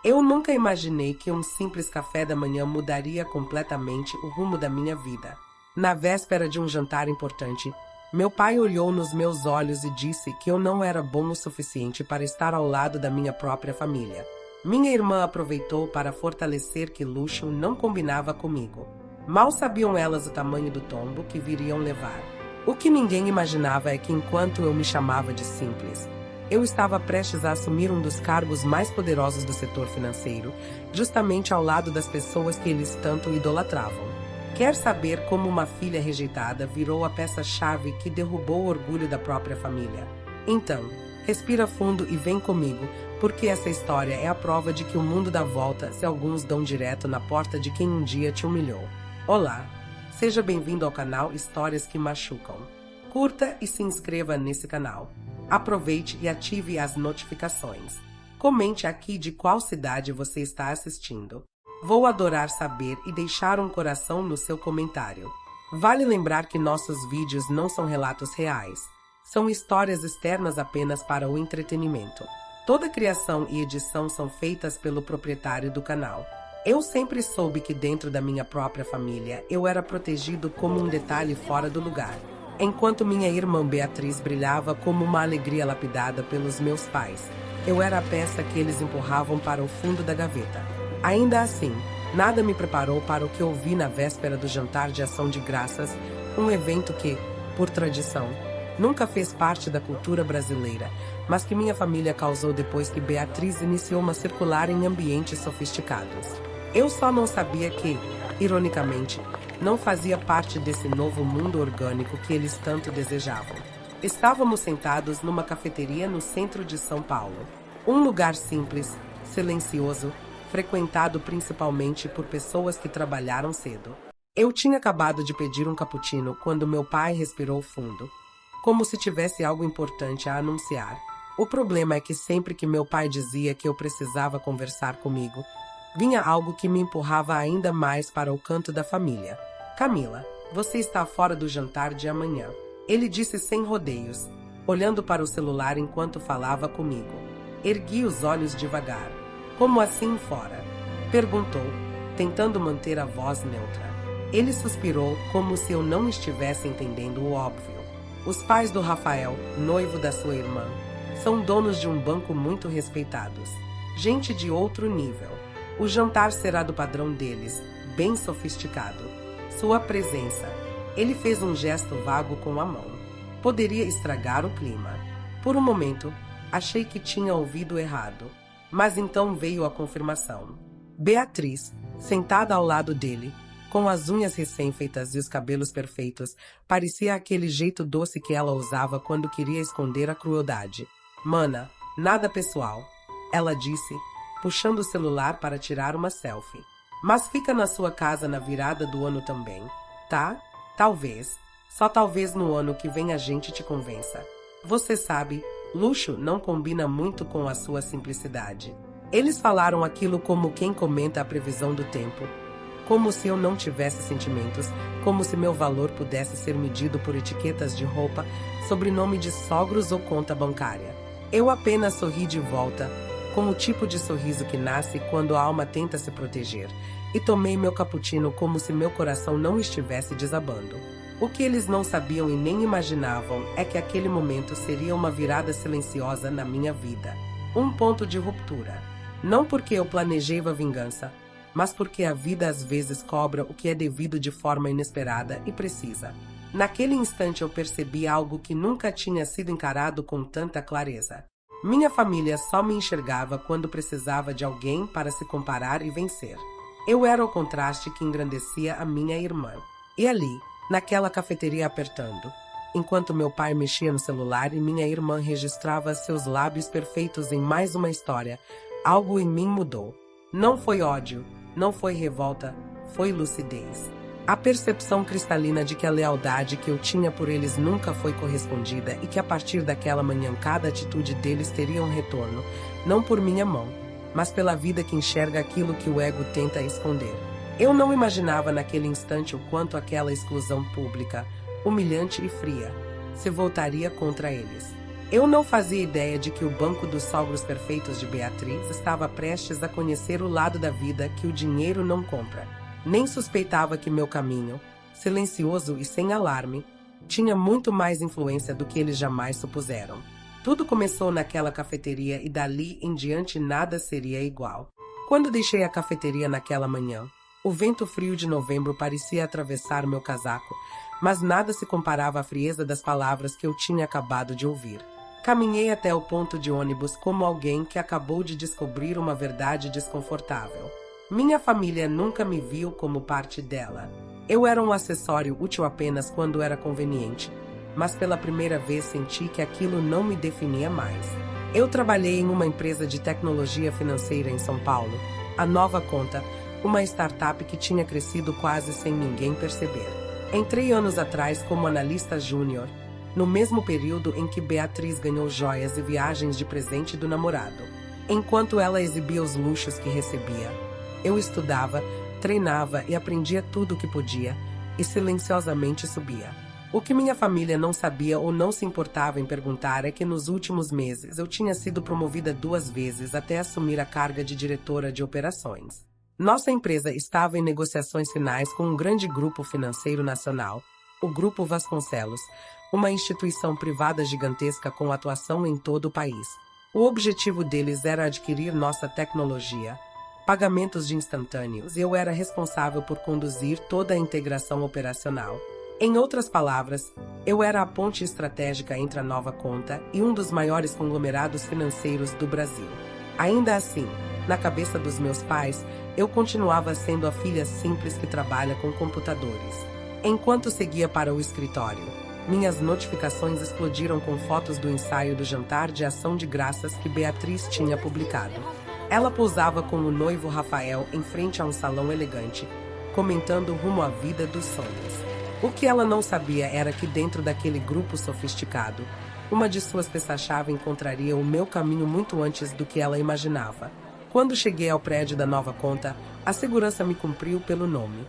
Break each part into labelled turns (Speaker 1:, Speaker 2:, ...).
Speaker 1: Eu nunca imaginei que um simples café da manhã mudaria completamente o rumo da minha vida. Na véspera de um jantar importante, meu pai olhou nos meus olhos e disse que eu não era bom o suficiente para estar ao lado da minha própria família. Minha irmã aproveitou para fortalecer que luxo não combinava comigo. Mal sabiam elas o tamanho do tombo que viriam levar. O que ninguém imaginava é que enquanto eu me chamava de simples, eu estava prestes a assumir um dos cargos mais poderosos do setor financeiro, justamente ao lado das pessoas que eles tanto idolatravam. Quer saber como uma filha rejeitada virou a peça-chave que derrubou o orgulho da própria família? Então, respira fundo e vem comigo, porque essa história é a prova de que o mundo dá volta se alguns dão direto na porta de quem um dia te humilhou. Olá, seja bem-vindo ao canal Histórias que Machucam. Curta e se inscreva nesse canal. Aproveite e ative as notificações. Comente aqui de qual cidade você está assistindo. Vou adorar saber e deixar um coração no seu comentário. Vale lembrar que nossos vídeos não são relatos reais. São histórias externas apenas para o entretenimento. Toda criação e edição são feitas pelo proprietário do canal. Eu sempre soube que dentro da minha própria família eu era protegido como um detalhe fora do lugar, enquanto minha irmã Beatriz brilhava como uma alegria lapidada pelos meus pais. Eu era a peça que eles empurravam para o fundo da gaveta. Ainda assim, nada me preparou para o que eu vi na véspera do jantar de ação de graças, um evento que, por tradição, nunca fez parte da cultura brasileira, mas que minha família causou depois que Beatriz iniciou uma circular em ambientes sofisticados. Eu só não sabia que, ironicamente, não fazia parte desse novo mundo orgânico que eles tanto desejavam. Estávamos sentados numa cafeteria no centro de São Paulo. Um lugar simples, silencioso, frequentado principalmente por pessoas que trabalharam cedo. Eu tinha acabado de pedir um cappuccino quando meu pai respirou fundo, como se tivesse algo importante a anunciar. O problema é que sempre que meu pai dizia que eu precisava conversar comigo, vinha algo que me empurrava ainda mais para o canto da família. Camila, você está fora do jantar de amanhã. Ele disse sem rodeios, olhando para o celular enquanto falava comigo. Ergui os olhos devagar. Como assim fora? Perguntou, tentando manter a voz neutra. Ele suspirou como se eu não estivesse entendendo o óbvio. Os pais do Rafael, noivo da sua irmã, são donos de um banco muito respeitados. Gente de outro nível. O jantar será do padrão deles, bem sofisticado. Sua presença. Ele fez um gesto vago com a mão. Poderia estragar o clima. Por um momento, achei que tinha ouvido errado. Mas então veio a confirmação. Beatriz, sentada ao lado dele, com as unhas recém-feitas e os cabelos perfeitos, parecia aquele jeito doce que ela usava quando queria esconder a crueldade. Mana, nada pessoal, ela disse, puxando o celular para tirar uma selfie. Mas fica na sua casa na virada do ano também, tá? Talvez, só talvez no ano que vem a gente te convença. Você sabe, luxo não combina muito com a sua simplicidade. Eles falaram aquilo como quem comenta a previsão do tempo. Como se eu não tivesse sentimentos, como se meu valor pudesse ser medido por etiquetas de roupa, sobrenome de sogros ou conta bancária. Eu apenas sorri de volta, com o tipo de sorriso que nasce quando a alma tenta se proteger, e tomei meu cappuccino como se meu coração não estivesse desabando. O que eles não sabiam e nem imaginavam é que aquele momento seria uma virada silenciosa na minha vida. Um ponto de ruptura. Não porque eu planejava vingança, mas porque a vida às vezes cobra o que é devido de forma inesperada e precisa. Naquele instante eu percebi algo que nunca tinha sido encarado com tanta clareza. Minha família só me enxergava quando precisava de alguém para se comparar e vencer. Eu era o contraste que engrandecia a minha irmã. E ali, naquela cafeteria apertando, enquanto meu pai mexia no celular e minha irmã registrava seus lábios perfeitos em mais uma história, algo em mim mudou. Não foi ódio, não foi revolta, foi lucidez. A percepção cristalina de que a lealdade que eu tinha por eles nunca foi correspondida e que a partir daquela manhã cada atitude deles teria um retorno, não por minha mão, mas pela vida que enxerga aquilo que o ego tenta esconder. Eu não imaginava naquele instante o quanto aquela exclusão pública, humilhante e fria, se voltaria contra eles. Eu não fazia ideia de que o banco dos sogros perfeitos de Beatriz estava prestes a conhecer o lado da vida que o dinheiro não compra. Nem suspeitava que meu caminho, silencioso e sem alarme, tinha muito mais influência do que eles jamais supuseram. Tudo começou naquela cafeteria e dali em diante nada seria igual. Quando deixei a cafeteria naquela manhã, o vento frio de novembro parecia atravessar meu casaco, mas nada se comparava à frieza das palavras que eu tinha acabado de ouvir. Caminhei até o ponto de ônibus como alguém que acabou de descobrir uma verdade desconfortável. Minha família nunca me viu como parte dela. Eu era um acessório útil apenas quando era conveniente, mas pela primeira vez senti que aquilo não me definia mais. Eu trabalhei em uma empresa de tecnologia financeira em São Paulo, a Nova Conta, uma startup que tinha crescido quase sem ninguém perceber. Entrei anos atrás como analista júnior, no mesmo período em que Beatriz ganhou joias e viagens de presente do namorado. Enquanto ela exibia os luxos que recebia, eu estudava, treinava e aprendia tudo o que podia, e silenciosamente subia. O que minha família não sabia ou não se importava em perguntar é que nos últimos meses eu tinha sido promovida 2 vezes até assumir a carga de diretora de operações. Nossa empresa estava em negociações finais com um grande grupo financeiro nacional, o Grupo Vasconcelos, uma instituição privada gigantesca com atuação em todo o país. O objetivo deles era adquirir nossa tecnologia, pagamentos de instantâneos, e eu era responsável por conduzir toda a integração operacional. Em outras palavras, eu era a ponte estratégica entre a Nova Conta e um dos maiores conglomerados financeiros do Brasil. Ainda assim, na cabeça dos meus pais, eu continuava sendo a filha simples que trabalha com computadores. Enquanto seguia para o escritório, minhas notificações explodiram com fotos do ensaio do jantar de ação de graças que Beatriz tinha publicado. Ela pousava com o noivo Rafael em frente a um salão elegante, comentando rumo à vida dos sonhos. O que ela não sabia era que dentro daquele grupo sofisticado, uma de suas peças-chave encontraria o meu caminho muito antes do que ela imaginava. Quando cheguei ao prédio da Nova Conta, a segurança me cumpriu pelo nome,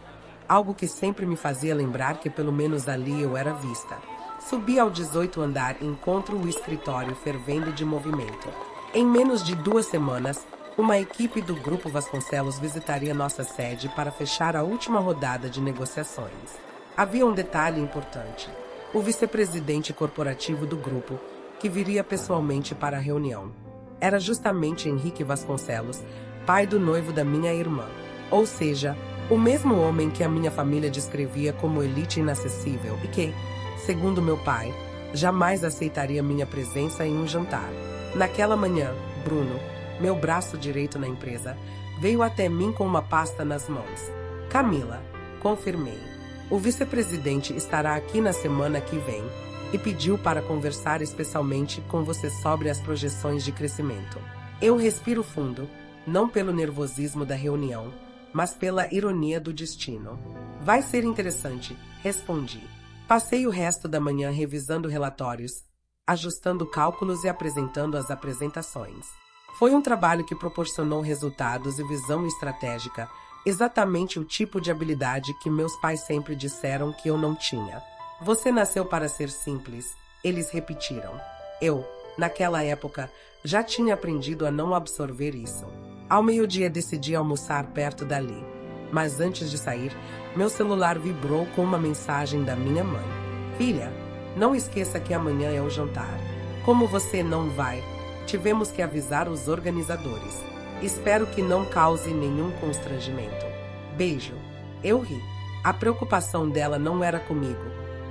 Speaker 1: algo que sempre me fazia lembrar que pelo menos ali eu era vista. Subi ao 18º andar e encontro o escritório fervendo de movimento. Em menos de 2 semanas, uma equipe do Grupo Vasconcelos visitaria nossa sede para fechar a última rodada de negociações. Havia um detalhe importante: o vice-presidente corporativo do grupo, que viria pessoalmente para a reunião. Era justamente Henrique Vasconcelos, pai do noivo da minha irmã. Ou seja, o mesmo homem que a minha família descrevia como elite inacessível e que, segundo meu pai, jamais aceitaria minha presença em um jantar. Naquela manhã, Bruno, meu braço direito na empresa, veio até mim com uma pasta nas mãos. Camila, confirmei. O vice-presidente estará aqui na semana que vem e pediu para conversar especialmente com você sobre as projeções de crescimento. Eu respiro fundo, não pelo nervosismo da reunião, mas pela ironia do destino. Vai ser interessante, respondi. Passei o resto da manhã revisando relatórios, ajustando cálculos e apresentando as apresentações. Foi um trabalho que proporcionou resultados e visão estratégica, exatamente o tipo de habilidade que meus pais sempre disseram que eu não tinha. Você nasceu para ser simples, eles repetiram. Eu, naquela época, já tinha aprendido a não absorver isso. Ao meio-dia decidi almoçar perto dali, mas antes de sair, meu celular vibrou com uma mensagem da minha mãe. Filha, não esqueça que amanhã é o jantar. Como você não vai, tivemos que avisar os organizadores. Espero que não cause nenhum constrangimento. Beijo. Eu ri. A preocupação dela não era comigo,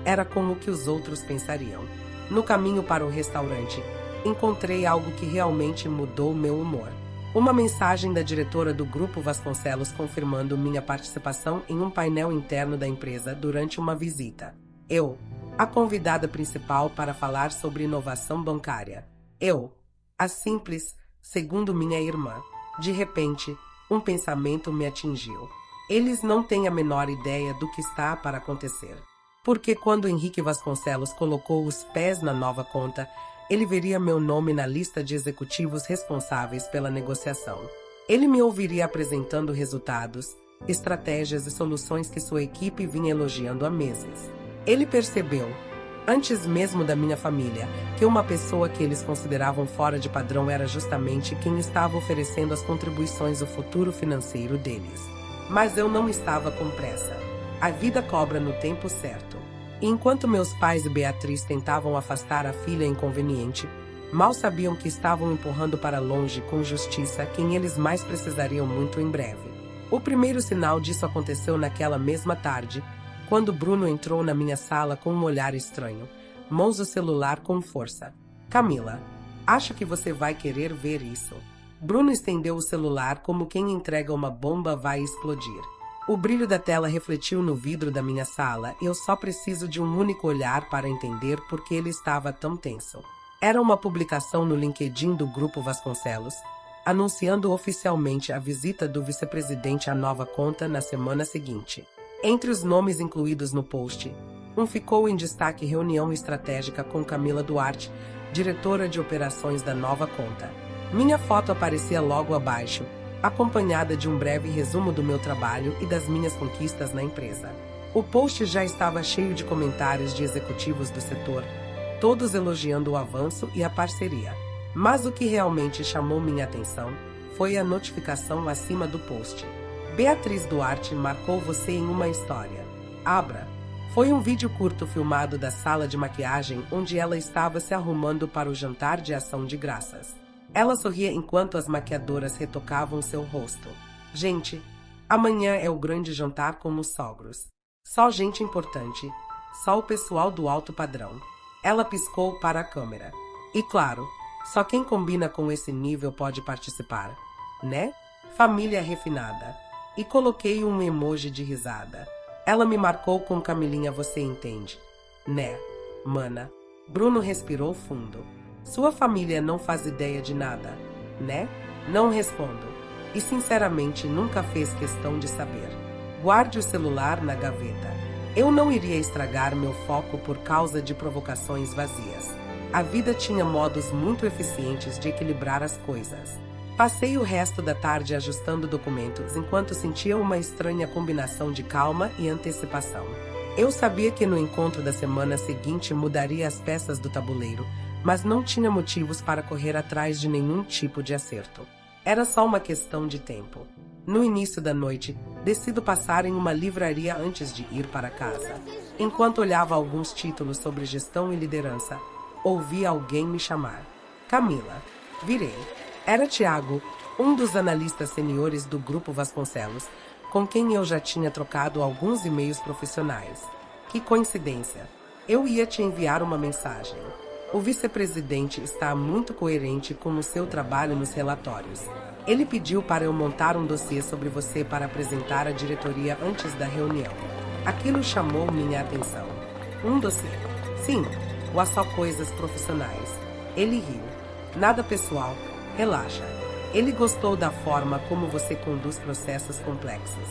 Speaker 1: era com o que os outros pensariam. No caminho para o restaurante, encontrei algo que realmente mudou meu humor. Uma mensagem da diretora do Grupo Vasconcelos confirmando minha participação em um painel interno da empresa durante uma visita. Eu, a convidada principal para falar sobre inovação bancária. Eu, a simples, segundo minha irmã. De repente, um pensamento me atingiu. Eles não têm a menor ideia do que está para acontecer. Porque quando Henrique Vasconcelos colocou os pés na Nova Conta, ele veria meu nome na lista de executivos responsáveis pela negociação. Ele me ouviria apresentando resultados, estratégias e soluções que sua equipe vinha elogiando há meses. Ele percebeu, Antes mesmo da minha família, que uma pessoa que eles consideravam fora de padrão era justamente quem estava oferecendo as contribuições ao futuro financeiro deles. Mas eu não estava com pressa. A vida cobra no tempo certo. E enquanto meus pais e Beatriz tentavam afastar a filha inconveniente, mal sabiam que estavam empurrando para longe com justiça quem eles mais precisariam muito em breve. O primeiro sinal disso aconteceu naquela mesma tarde, quando Bruno entrou na minha sala com um olhar estranho, mãos no celular com força. Camila, acho que você vai querer ver isso. Bruno estendeu o celular como quem entrega uma bomba vai explodir. O brilho da tela refletiu no vidro da minha sala e eu só preciso de um único olhar para entender por que ele estava tão tenso. Era uma publicação no LinkedIn do Grupo Vasconcelos, anunciando oficialmente a visita do vice-presidente à nova conta na semana seguinte. Entre os nomes incluídos no post, ficou em destaque reunião estratégica com Camila Duarte, diretora de operações da nova conta. Minha foto aparecia logo abaixo, acompanhada de um breve resumo do meu trabalho e das minhas conquistas na empresa. O post já estava cheio de comentários de executivos do setor, todos elogiando o avanço e a parceria. Mas o que realmente chamou minha atenção foi a notificação acima do post. Beatriz Duarte marcou você em uma história. Abra. Foi um vídeo curto filmado da sala de maquiagem onde ela estava se arrumando para o jantar de ação de graças. Ela sorria enquanto as maquiadoras retocavam seu rosto. Gente, amanhã é o grande jantar com os sogros. Só gente importante. Só o pessoal do alto padrão. Ela piscou para a câmera. E claro, só quem combina com esse nível pode participar. Né? Família refinada. E coloquei um emoji de risada. Ela me marcou com Camilinha, você entende? Né, mana? Bruno respirou fundo. Sua família não faz ideia de nada, né? Não respondo. E sinceramente nunca fez questão de saber. Guarde o celular na gaveta. Eu não iria estragar meu foco por causa de provocações vazias. A vida tinha modos muito eficientes de equilibrar as coisas. Passei o resto da tarde ajustando documentos enquanto sentia uma estranha combinação de calma e antecipação. Eu sabia que no encontro da semana seguinte mudaria as peças do tabuleiro, mas não tinha motivos para correr atrás de nenhum tipo de acerto. Era só uma questão de tempo. No início da noite, decido passar em uma livraria antes de ir para casa. Enquanto olhava alguns títulos sobre gestão e liderança, ouvi alguém me chamar. Camila. Virei. Era Tiago, um dos analistas seniores do Grupo Vasconcelos, com quem eu já tinha trocado alguns e-mails profissionais. Que coincidência! Eu ia te enviar uma mensagem. O vice-presidente está muito coerente com o seu trabalho nos relatórios. Ele pediu para eu montar um dossiê sobre você para apresentar à diretoria antes da reunião. Aquilo chamou minha atenção. Um dossiê? Sim, ou só coisas profissionais. Ele riu. Nada pessoal. Relaxa. Ele gostou da forma como você conduz processos complexos.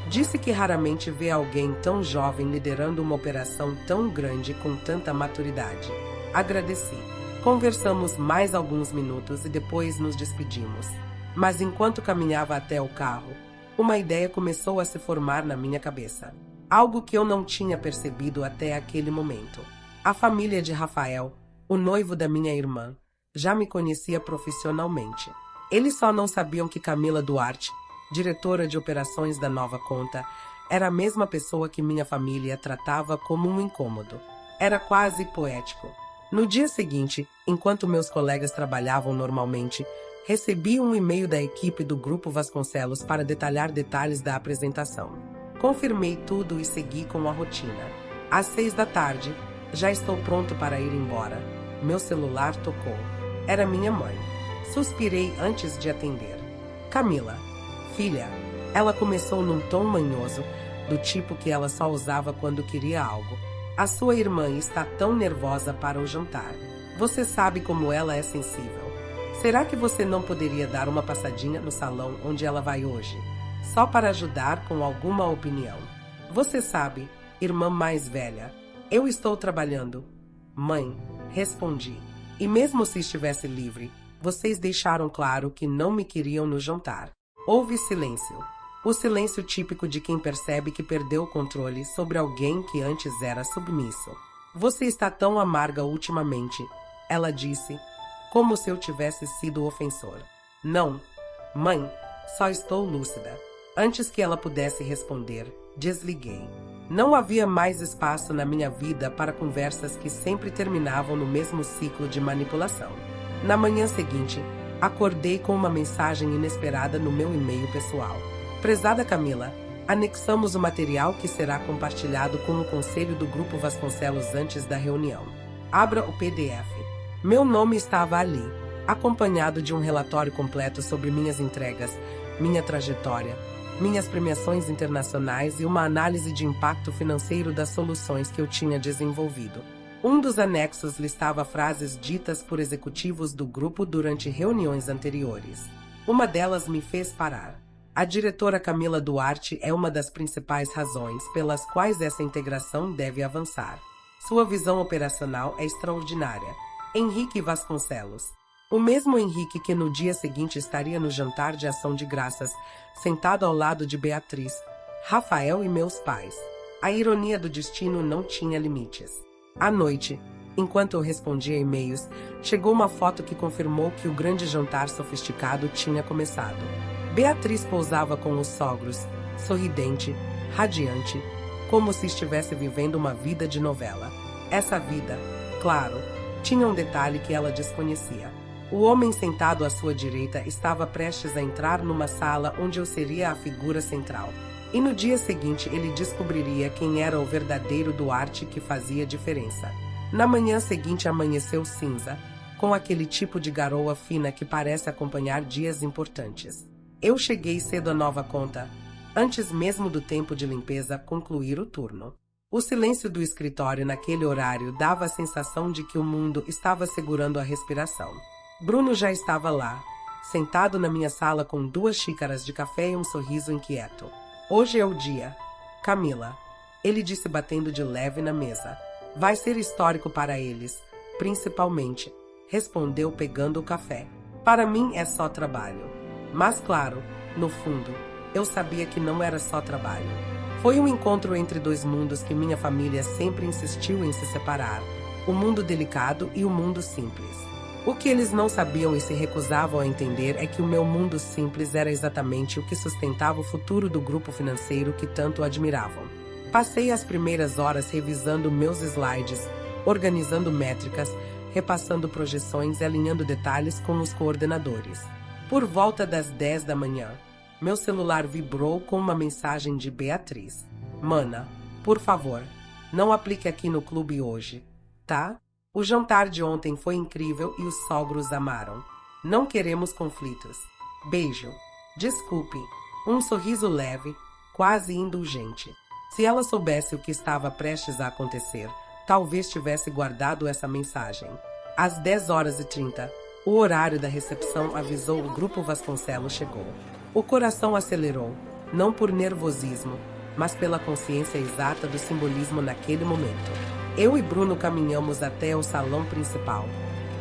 Speaker 1: Disse que raramente vê alguém tão jovem liderando uma operação tão grande com tanta maturidade. Agradeci. Conversamos mais alguns minutos e depois nos despedimos. Mas enquanto caminhava até o carro, uma ideia começou a se formar na minha cabeça. Algo que eu não tinha percebido até aquele momento. A família de Rafael, o noivo da minha irmã, já me conhecia profissionalmente. Eles só não sabiam que Camila Duarte, diretora de operações da nova conta, era a mesma pessoa que minha família tratava como um incômodo. Era quase poético. No dia seguinte, enquanto meus colegas trabalhavam normalmente, recebi um e-mail da equipe do Grupo Vasconcelos para detalhar detalhes da apresentação. Confirmei tudo e segui com a rotina. Às 6 da tarde, já estou pronto para ir embora. Meu celular tocou. Era minha mãe. Suspirei antes de atender. Camila. Filha. Ela começou num tom manhoso, do tipo que ela só usava quando queria algo. A sua irmã está tão nervosa para o jantar. Você sabe como ela é sensível. Será que você não poderia dar uma passadinha no salão onde ela vai hoje? Só para ajudar com alguma opinião. Você sabe, irmã mais velha, eu estou trabalhando. Mãe, respondi. E mesmo se estivesse livre, vocês deixaram claro que não me queriam no jantar. Houve silêncio. O silêncio típico de quem percebe que perdeu o controle sobre alguém que antes era submisso. Você está tão amarga ultimamente, ela disse, como se eu tivesse sido o ofensor. Não, mãe, só estou lúcida. Antes que ela pudesse responder, desliguei. Não havia mais espaço na minha vida para conversas que sempre terminavam no mesmo ciclo de manipulação. Na manhã seguinte, acordei com uma mensagem inesperada no meu e-mail pessoal. Prezada Camila, anexamos o material que será compartilhado com o conselho do Grupo Vasconcelos antes da reunião. Abra o PDF. Meu nome estava ali, acompanhado de um relatório completo sobre minhas entregas, minha trajetória, minhas premiações internacionais e uma análise de impacto financeiro das soluções que eu tinha desenvolvido. Um dos anexos listava frases ditas por executivos do grupo durante reuniões anteriores. Uma delas me fez parar. A diretora Camila Duarte é uma das principais razões pelas quais essa integração deve avançar. Sua visão operacional é extraordinária. Henrique Vasconcelos. O mesmo Henrique que no dia seguinte estaria no jantar de ação de graças, sentado ao lado de Beatriz, Rafael e meus pais. A ironia do destino não tinha limites. À noite, enquanto eu respondia e-mails, chegou uma foto que confirmou que o grande jantar sofisticado tinha começado. Beatriz pousava com os sogros, sorridente, radiante, como se estivesse vivendo uma vida de novela. Essa vida, claro, tinha um detalhe que ela desconhecia. O homem sentado à sua direita estava prestes a entrar numa sala onde eu seria a figura central. E no dia seguinte ele descobriria quem era o verdadeiro Duarte que fazia diferença. Na manhã seguinte amanheceu cinza, com aquele tipo de garoa fina que parece acompanhar dias importantes. Eu cheguei cedo à nova conta, antes mesmo do tempo de limpeza concluir o turno. O silêncio do escritório naquele horário dava a sensação de que o mundo estava segurando a respiração. Bruno já estava lá, sentado na minha sala com 2 xícaras de café e um sorriso inquieto. Hoje é o dia, Camila, ele disse batendo de leve na mesa. Vai ser histórico para eles, principalmente, respondeu pegando o café. Para mim é só trabalho. Mas claro, no fundo, eu sabia que não era só trabalho. Foi um encontro entre 2 mundos que minha família sempre insistiu em se separar, o mundo delicado e o mundo simples. O que eles não sabiam e se recusavam a entender é que o meu mundo simples era exatamente o que sustentava o futuro do grupo financeiro que tanto admiravam. Passei as primeiras horas revisando meus slides, organizando métricas, repassando projeções e alinhando detalhes com os coordenadores. Por volta das 10 da manhã, meu celular vibrou com uma mensagem de Beatriz. Mana, por favor, não aplique aqui no clube hoje, tá? O jantar de ontem foi incrível e os sogros amaram. Não queremos conflitos. Beijo. Desculpe. Um sorriso leve, quase indulgente. Se ela soubesse o que estava prestes a acontecer, talvez tivesse guardado essa mensagem. Às 10h30, o horário da recepção avisou o Grupo Vasconcelos chegou. O coração acelerou, não por nervosismo, mas pela consciência exata do simbolismo naquele momento. Eu e Bruno caminhamos até o salão principal,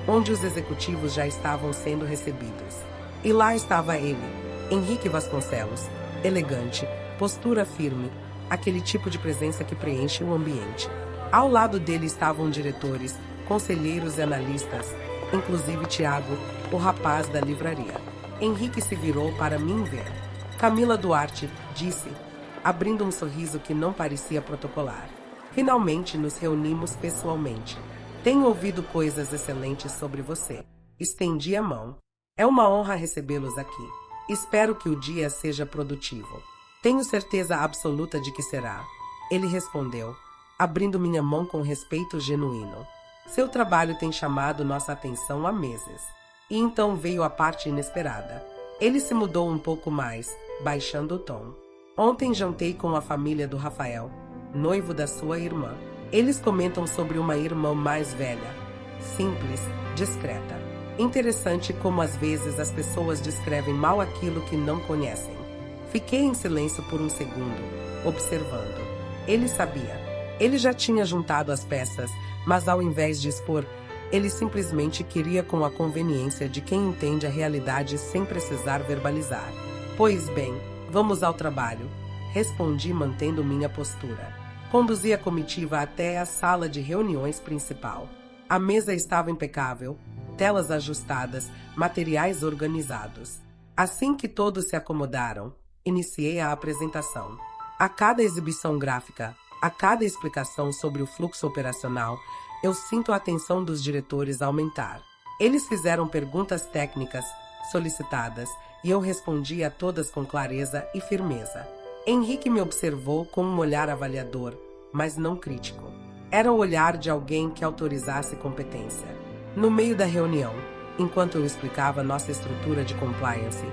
Speaker 1: onde os executivos já estavam sendo recebidos. E lá estava ele, Henrique Vasconcelos, elegante, postura firme, aquele tipo de presença que preenche o ambiente. Ao lado dele estavam diretores, conselheiros e analistas, inclusive Tiago, o rapaz da livraria. Henrique se virou para mim ver. Camila Duarte, disse, abrindo um sorriso que não parecia protocolar. Finalmente nos reunimos pessoalmente. Tenho ouvido coisas excelentes sobre você. Estendi a mão. É uma honra recebê-los aqui. Espero que o dia seja produtivo. Tenho certeza absoluta de que será. Ele respondeu, abrindo minha mão com respeito genuíno. Seu trabalho tem chamado nossa atenção há meses. E então veio a parte inesperada. Ele se mudou um pouco mais, baixando o tom. Ontem jantei com a família do Rafael, noivo da sua irmã. Eles comentam sobre uma irmã mais velha, simples, discreta. Interessante como às vezes as pessoas descrevem mal aquilo que não conhecem. Fiquei em silêncio por um segundo, observando. Ele sabia. Ele já tinha juntado as peças, mas ao invés de expor, ele simplesmente queria com a conveniência de quem entende a realidade sem precisar verbalizar. Pois bem, vamos ao trabalho, respondi mantendo minha postura. Conduzi a comitiva até a sala de reuniões principal. A mesa estava impecável, telas ajustadas, materiais organizados. Assim que todos se acomodaram, iniciei a apresentação. A cada exibição gráfica, a cada explicação sobre o fluxo operacional, eu sinto a atenção dos diretores aumentar. Eles fizeram perguntas técnicas solicitadas e eu respondi a todas com clareza e firmeza. Henrique me observou com um olhar avaliador, mas não crítico. Era o olhar de alguém que autorizasse competência. No meio da reunião, enquanto eu explicava nossa estrutura de compliance,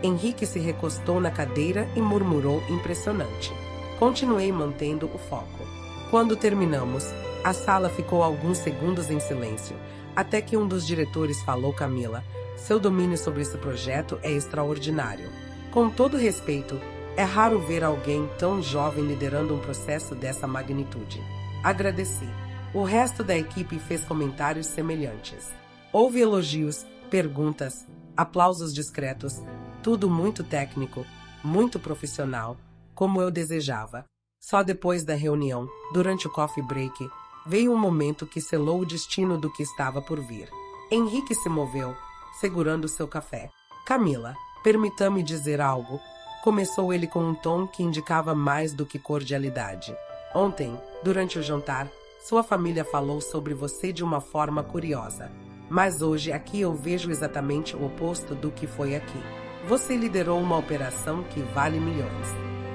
Speaker 1: Henrique se recostou na cadeira e murmurou impressionante. Continuei mantendo o foco. Quando terminamos, a sala ficou alguns segundos em silêncio, até que um dos diretores falou: Camila, seu domínio sobre esse projeto é extraordinário. Com todo respeito, é raro ver alguém tão jovem liderando um processo dessa magnitude. Agradeci. O resto da equipe fez comentários semelhantes. Houve elogios, perguntas, aplausos discretos, tudo muito técnico, muito profissional, como eu desejava. Só depois da reunião, durante o coffee break, veio um momento que selou o destino do que estava por vir. Henrique se moveu, segurando seu café. Camila, permita-me dizer algo. Começou ele com um tom que indicava mais do que cordialidade. Ontem, durante o jantar, sua família falou sobre você de uma forma curiosa. Mas hoje aqui eu vejo exatamente o oposto do que foi aqui. Você liderou uma operação que vale milhões.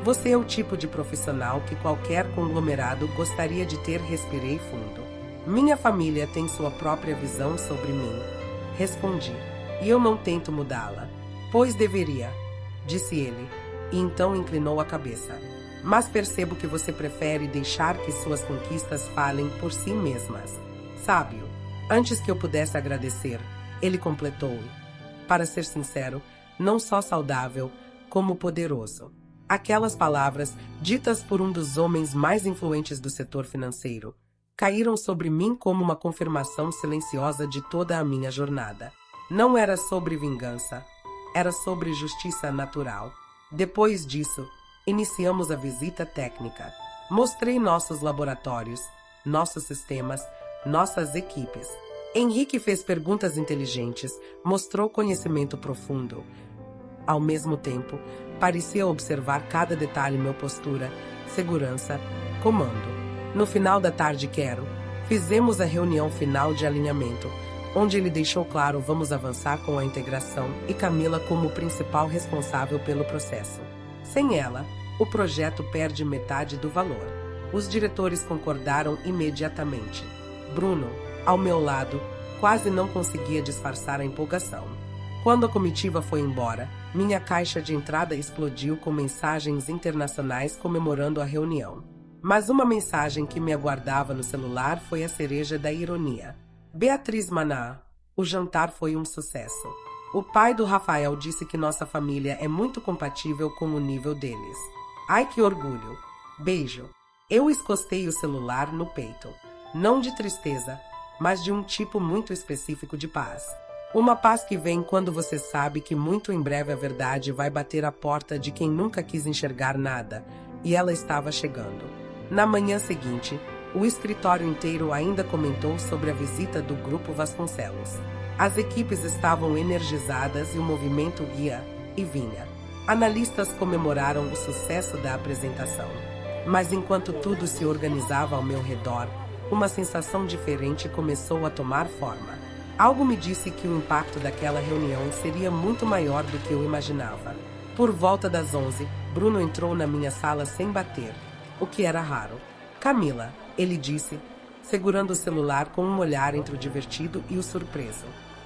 Speaker 1: Você é o tipo de profissional que qualquer conglomerado gostaria de ter. Respirei fundo. Minha família tem sua própria visão sobre mim. Respondi. E eu não tento mudá-la. Pois deveria, disse ele, e então inclinou a cabeça. Mas percebo que você prefere deixar que suas conquistas falem por si mesmas. Sábio. Antes que eu pudesse agradecer, ele completou. Para ser sincero, não só saudável, como poderoso. Aquelas palavras, ditas por um dos homens mais influentes do setor financeiro, caíram sobre mim como uma confirmação silenciosa de toda a minha jornada. Não era sobre vingança, era sobre justiça natural. Depois disso, iniciamos a visita técnica. Mostrei nossos laboratórios, nossos sistemas, nossas equipes. Henrique fez perguntas inteligentes, mostrou conhecimento profundo. Ao mesmo tempo, parecia observar cada detalhe: minha postura, segurança, comando. No final da tarde fizemos a reunião final de alinhamento, onde ele deixou claro: vamos avançar com a integração e Camila como principal responsável pelo processo. Sem ela, o projeto perde metade do valor. Os diretores concordaram imediatamente. Bruno, ao meu lado, quase não conseguia disfarçar a empolgação. Quando a comitiva foi embora, minha caixa de entrada explodiu com mensagens internacionais comemorando a reunião. Mas uma mensagem que me aguardava no celular foi a cereja da ironia. Beatriz Maná, o jantar foi um sucesso. O pai do Rafael disse que nossa família é muito compatível com o nível deles. Ai, que orgulho! Beijo. Eu escostei o celular no peito. Não de tristeza, mas de um tipo muito específico de paz. Uma paz que vem quando você sabe que muito em breve a verdade vai bater à porta de quem nunca quis enxergar nada, e ela estava chegando. Na manhã seguinte, o escritório inteiro ainda comentou sobre a visita do Grupo Vasconcelos. As equipes estavam energizadas e o movimento ia e vinha. Analistas comemoraram o sucesso da apresentação. Mas enquanto tudo se organizava ao meu redor, uma sensação diferente começou a tomar forma. Algo me disse que o impacto daquela reunião seria muito maior do que eu imaginava. Por volta das 11, Bruno entrou na minha sala sem bater, o que era raro. Camila, ele disse, segurando o celular com um olhar entre o divertido e o surpreso.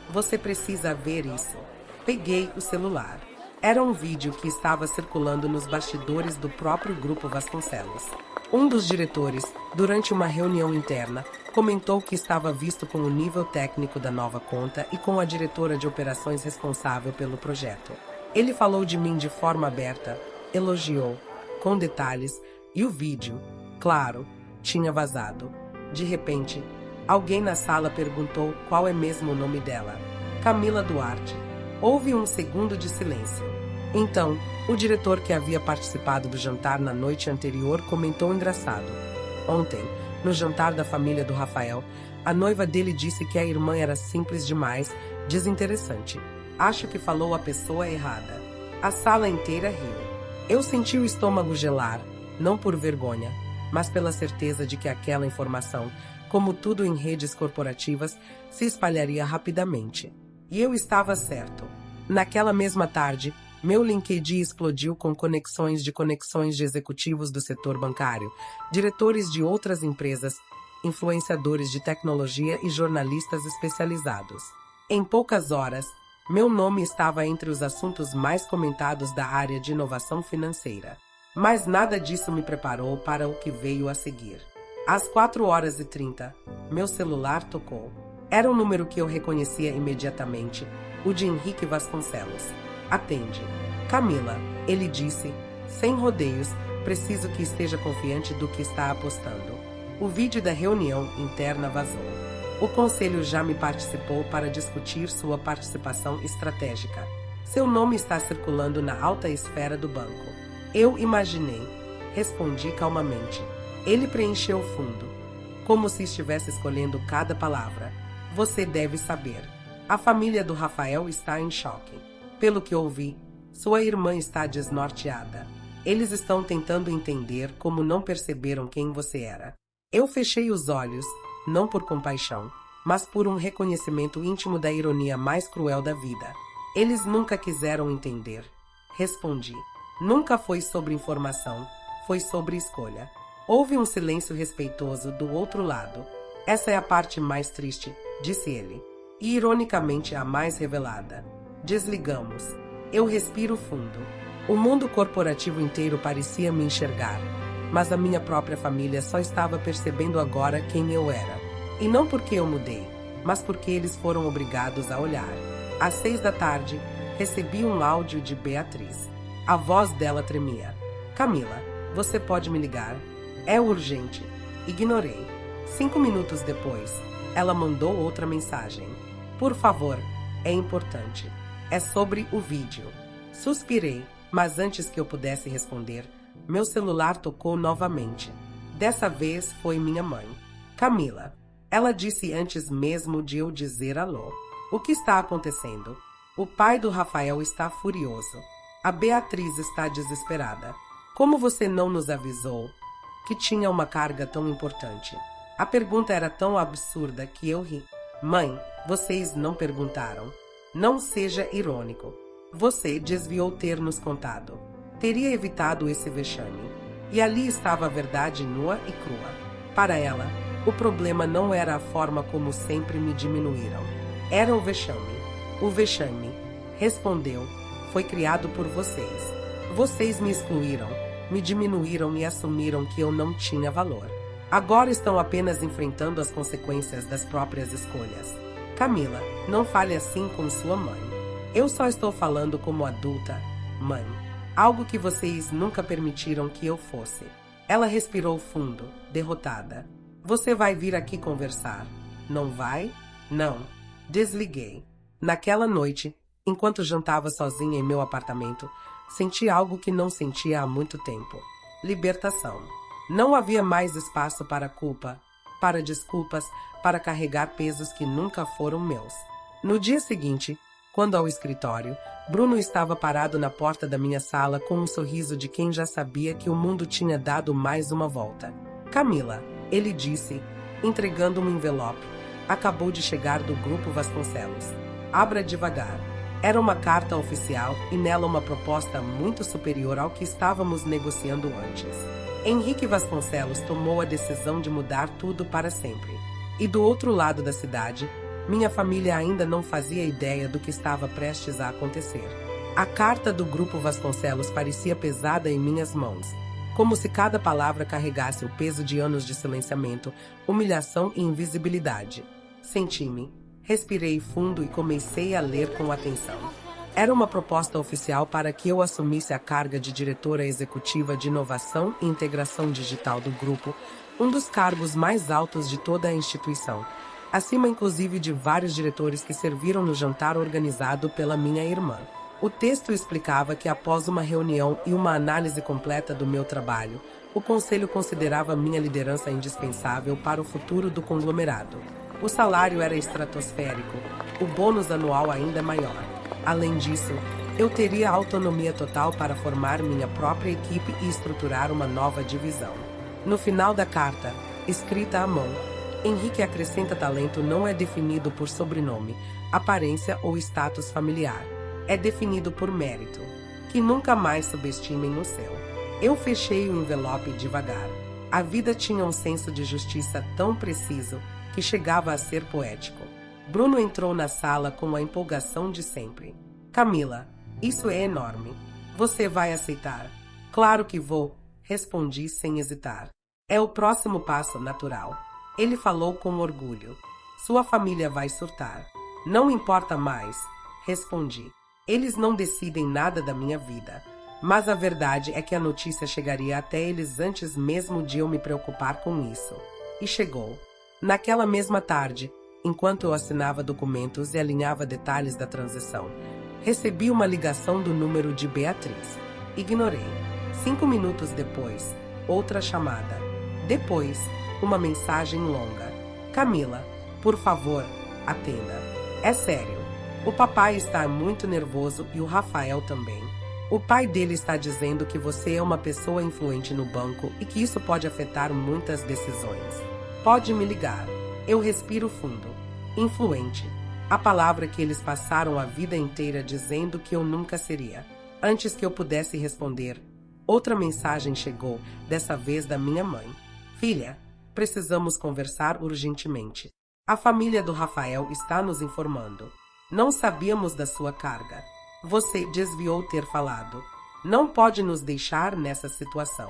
Speaker 1: Você precisa ver isso. Peguei o celular. Era um vídeo que estava circulando nos bastidores do próprio Grupo Vasconcelos. Um dos diretores, durante uma reunião interna, comentou que estava visto com o nível técnico da nova conta e com a diretora de operações responsável pelo projeto. Ele falou de mim de forma aberta, elogiou, com detalhes, e o vídeo, claro, tinha vazado. De repente, alguém na sala perguntou qual é mesmo o nome dela. Camila Duarte. Houve um segundo de silêncio. Então, o diretor que havia participado do jantar na noite anterior comentou engraçado. Ontem, no jantar da família do Rafael, a noiva dele disse que a irmã era simples demais, desinteressante. Acho que falou a pessoa errada. A sala inteira riu. Eu senti o estômago gelar, não por vergonha, mas pela certeza de que aquela informação, como tudo em redes corporativas, se espalharia rapidamente. E eu estava certo. Naquela mesma tarde, meu LinkedIn explodiu com conexões de executivos do setor bancário, diretores de outras empresas, influenciadores de tecnologia e jornalistas especializados. Em poucas horas, meu nome estava entre os assuntos mais comentados da área de inovação financeira. Mas nada disso me preparou para o que veio a seguir. Às 4h30, meu celular tocou. Era um número que eu reconhecia imediatamente, o de Henrique Vasconcelos. Atende. Camila, ele disse, sem rodeios, preciso que esteja confiante do que está apostando. O vídeo da reunião interna vazou. O conselho já me participou para discutir sua participação estratégica. Seu nome está circulando na alta esfera do banco. Eu imaginei. Respondi calmamente. Ele preencheu o fundo, como se estivesse escolhendo cada palavra. Você deve saber. A família do Rafael está em choque. Pelo que ouvi, sua irmã está desnorteada. Eles estão tentando entender como não perceberam quem você era. Eu fechei os olhos, não por compaixão, mas por um reconhecimento íntimo da ironia mais cruel da vida. Eles nunca quiseram entender. Respondi. Nunca foi sobre informação, foi sobre escolha. Houve um silêncio respeitoso do outro lado. Essa é a parte mais triste, disse ele. E ironicamente a mais revelada. Desligamos. Eu respiro fundo. O mundo corporativo inteiro parecia me enxergar, mas a minha própria família só estava percebendo agora quem eu era. E não porque eu mudei, mas porque eles foram obrigados a olhar. Às 6h, recebi um áudio de Beatriz. A voz dela tremia. Camila, você pode me ligar? É urgente. Ignorei. 5 minutos depois, ela mandou outra mensagem. Por favor, é importante. É sobre o vídeo. Suspirei, mas antes que eu pudesse responder, meu celular tocou novamente. Dessa vez foi minha mãe. Camila. Ela disse antes mesmo de eu dizer alô. O que está acontecendo? O pai do Rafael está furioso. A Beatriz está desesperada. Como você não nos avisou que tinha uma carga tão importante? A pergunta era tão absurda que eu ri. Mãe, vocês não perguntaram. Não seja irônico. Você desviou ter nos contado. Teria evitado esse vexame. E ali estava a verdade nua e crua. Para ela, o problema não era a forma como sempre me diminuíram. Era o vexame. O vexame, respondeu, foi criado por vocês. Vocês me excluíram, me diminuíram e assumiram que eu não tinha valor. Agora estão apenas enfrentando as consequências das próprias escolhas. Camila, não fale assim com sua mãe. Eu só estou falando como adulta, mãe. Algo que vocês nunca permitiram que eu fosse. Ela respirou fundo, derrotada. Você vai vir aqui conversar, não vai? Não. Desliguei. Naquela noite, enquanto jantava sozinha em meu apartamento, senti algo que não sentia há muito tempo. Libertação. Não havia mais espaço para culpa, para desculpas, para carregar pesos que nunca foram meus. No dia seguinte, quando ao escritório, Bruno estava parado na porta da minha sala com um sorriso de quem já sabia que o mundo tinha dado mais uma volta. Camila, ele disse, entregando um envelope, acabou de chegar do Grupo Vasconcelos. Abra devagar. Era uma carta oficial e nela uma proposta muito superior ao que estávamos negociando antes. Henrique Vasconcelos tomou a decisão de mudar tudo para sempre. E do outro lado da cidade, minha família ainda não fazia ideia do que estava prestes a acontecer. A carta do Grupo Vasconcelos parecia pesada em minhas mãos, como se cada palavra carregasse o peso de anos de silenciamento, humilhação e invisibilidade. Senti-me, respirei fundo e comecei a ler com atenção. Era uma proposta oficial para que eu assumisse a carga de diretora executiva de inovação e integração digital do grupo, um dos cargos mais altos de toda a instituição, acima inclusive de vários diretores que serviram no jantar organizado pela minha irmã. O texto explicava que após uma reunião e uma análise completa do meu trabalho, o conselho considerava minha liderança indispensável para o futuro do conglomerado. O salário era estratosférico, o bônus anual ainda maior. Além disso, eu teria autonomia total para formar minha própria equipe e estruturar uma nova divisão. No final da carta, escrita à mão, Henrique acrescenta: talento não é definido por sobrenome, aparência ou status familiar. É definido por mérito. Que nunca mais subestimem o seu. Eu fechei o envelope devagar. A vida tinha um senso de justiça tão preciso que chegava a ser poético. Bruno entrou na sala com a empolgação de sempre. Camila, isso é enorme. Você vai aceitar? Claro que vou, respondi sem hesitar. É o próximo passo natural. Ele falou com orgulho. Sua família vai surtar. Não importa mais, respondi. Eles não decidem nada da minha vida. Mas a verdade é que a notícia chegaria até eles antes mesmo de eu me preocupar com isso. E chegou. Naquela mesma tarde, enquanto eu assinava documentos e alinhava detalhes da transição, recebi uma ligação do número de Beatriz. Ignorei. 5 minutos depois, outra chamada. Depois, uma mensagem longa. Camila, por favor, atenda. É sério. O papai está muito nervoso e o Rafael também. O pai dele está dizendo que você é uma pessoa influente no banco e que isso pode afetar muitas decisões. Pode me ligar. Eu respiro fundo. Influente. A palavra que eles passaram a vida inteira dizendo que eu nunca seria. Antes que eu pudesse responder, outra mensagem chegou, dessa vez da minha mãe. Filha, precisamos conversar urgentemente. A família do Rafael está nos informando. Não sabíamos da sua carga. Você desviou ter falado. Não pode nos deixar nessa situação.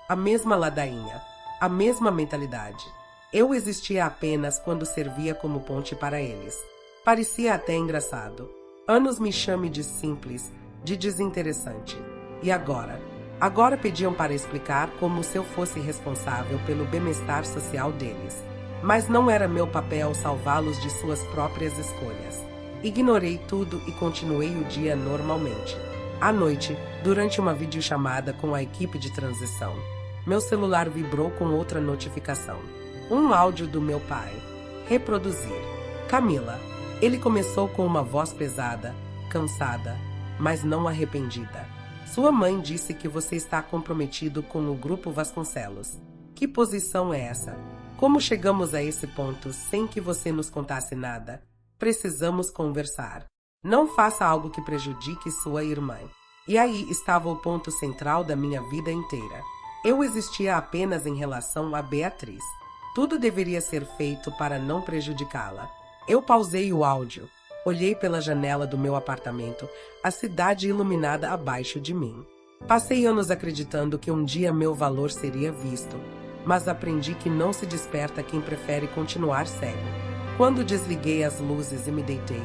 Speaker 1: A mesma ladainha. A mesma mentalidade. Eu existia apenas quando servia como ponte para eles. Parecia até engraçado. Anos me chame de simples, de desinteressante. E agora? Agora pediam para explicar como se eu fosse responsável pelo bem-estar social deles. Mas não era meu papel salvá-los de suas próprias escolhas. Ignorei tudo e continuei o dia normalmente. À noite, durante uma videochamada com a equipe de transição, meu celular vibrou com outra notificação. Um áudio do meu pai. Reproduzir. Camila. Ele começou com uma voz pesada, cansada, mas não arrependida. Sua mãe disse que você está comprometido com o Grupo Vasconcelos. Que posição é essa? Como chegamos a esse ponto sem que você nos contasse nada? Precisamos conversar. Não faça algo que prejudique sua irmã. E aí estava o ponto central da minha vida inteira. Eu existia apenas em relação a Beatriz. Tudo deveria ser feito para não prejudicá-la. Eu pausei o áudio. Olhei pela janela do meu apartamento, a cidade iluminada abaixo de mim. Passei anos acreditando que um dia meu valor seria visto, mas aprendi que não se desperta quem prefere continuar cego. Quando desliguei as luzes e me deitei,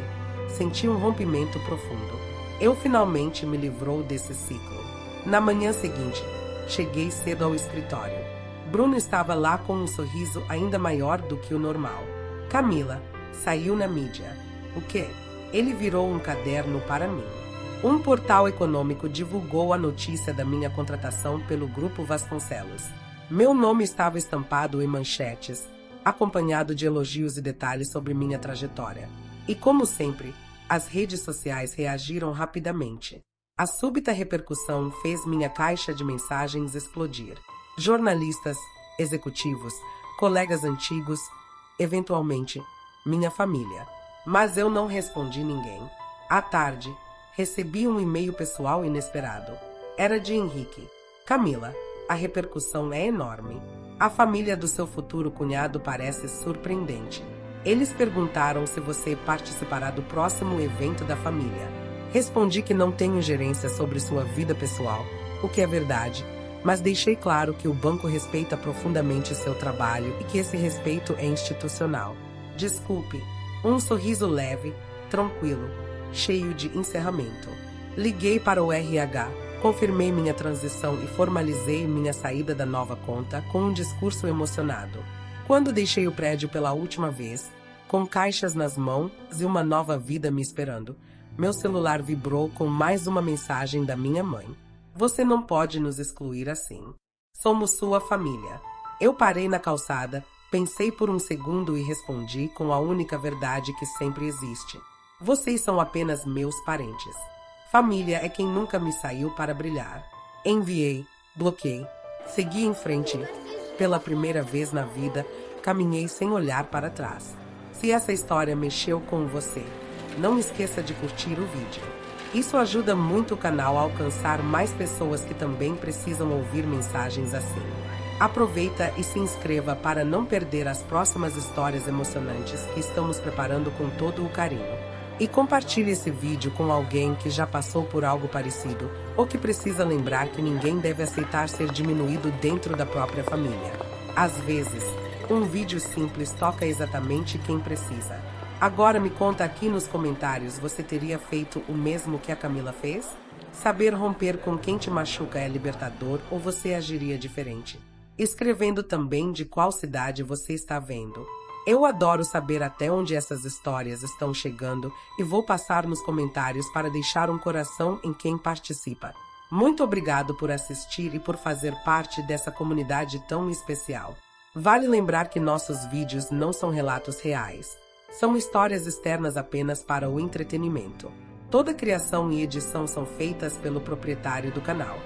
Speaker 1: senti um rompimento profundo. Eu finalmente me livrou desse ciclo. Na manhã seguinte, cheguei cedo ao escritório. Bruno estava lá com um sorriso ainda maior do que o normal. Camila, saiu na mídia. O quê? Ele virou um caderno para mim. Um portal econômico divulgou a notícia da minha contratação pelo Grupo Vasconcelos. Meu nome estava estampado em manchetes, acompanhado de elogios e detalhes sobre minha trajetória. E como sempre, as redes sociais reagiram rapidamente. A súbita repercussão fez minha caixa de mensagens explodir. Jornalistas, executivos, colegas antigos, eventualmente, minha família. Mas eu não respondi ninguém. À tarde, recebi um e-mail pessoal inesperado. Era de Henrique. Camila, a repercussão é enorme. A família do seu futuro cunhado parece surpreendente. Eles perguntaram se você participará do próximo evento da família. Respondi que não tenho gerência sobre sua vida pessoal, o que é verdade, mas deixei claro que o banco respeita profundamente seu trabalho e que esse respeito é institucional. Desculpe. Um sorriso leve, tranquilo, cheio de encerramento. Liguei para o RH, confirmei minha transição e formalizei minha saída da nova conta com um discurso emocionado. Quando deixei o prédio pela última vez, com caixas nas mãos e uma nova vida me esperando, Meu celular vibrou com mais uma mensagem da minha mãe. Você não pode nos excluir assim. Somos sua família. Eu parei na calçada, pensei por um segundo e respondi com a única verdade que sempre existe. Vocês são apenas meus parentes. Família é quem nunca me saiu para brilhar. Enviei, bloqueei, segui em frente. Pela primeira vez na vida, caminhei sem olhar para trás. Se essa história mexeu com você, não esqueça de curtir o vídeo. Isso ajuda muito o canal a alcançar mais pessoas que também precisam ouvir mensagens assim. Aproveita e se inscreva para não perder as próximas histórias emocionantes que estamos preparando com todo o carinho. E compartilhe esse vídeo com alguém que já passou por algo parecido ou que precisa lembrar que ninguém deve aceitar ser diminuído dentro da própria família. Às vezes, um vídeo simples toca exatamente quem precisa. Agora me conta aqui nos comentários, você teria feito o mesmo que a Camila fez? Saber romper com quem te machuca é libertador ou você agiria diferente? Escrevendo também de qual cidade você está vendo. Eu adoro saber até onde essas histórias estão chegando e vou passar nos comentários para deixar um coração em quem participa. Muito obrigado por assistir e por fazer parte dessa comunidade tão especial. Vale lembrar que nossos vídeos não são relatos reais. São histórias externas apenas para o entretenimento. Toda criação e edição são feitas pelo proprietário do canal.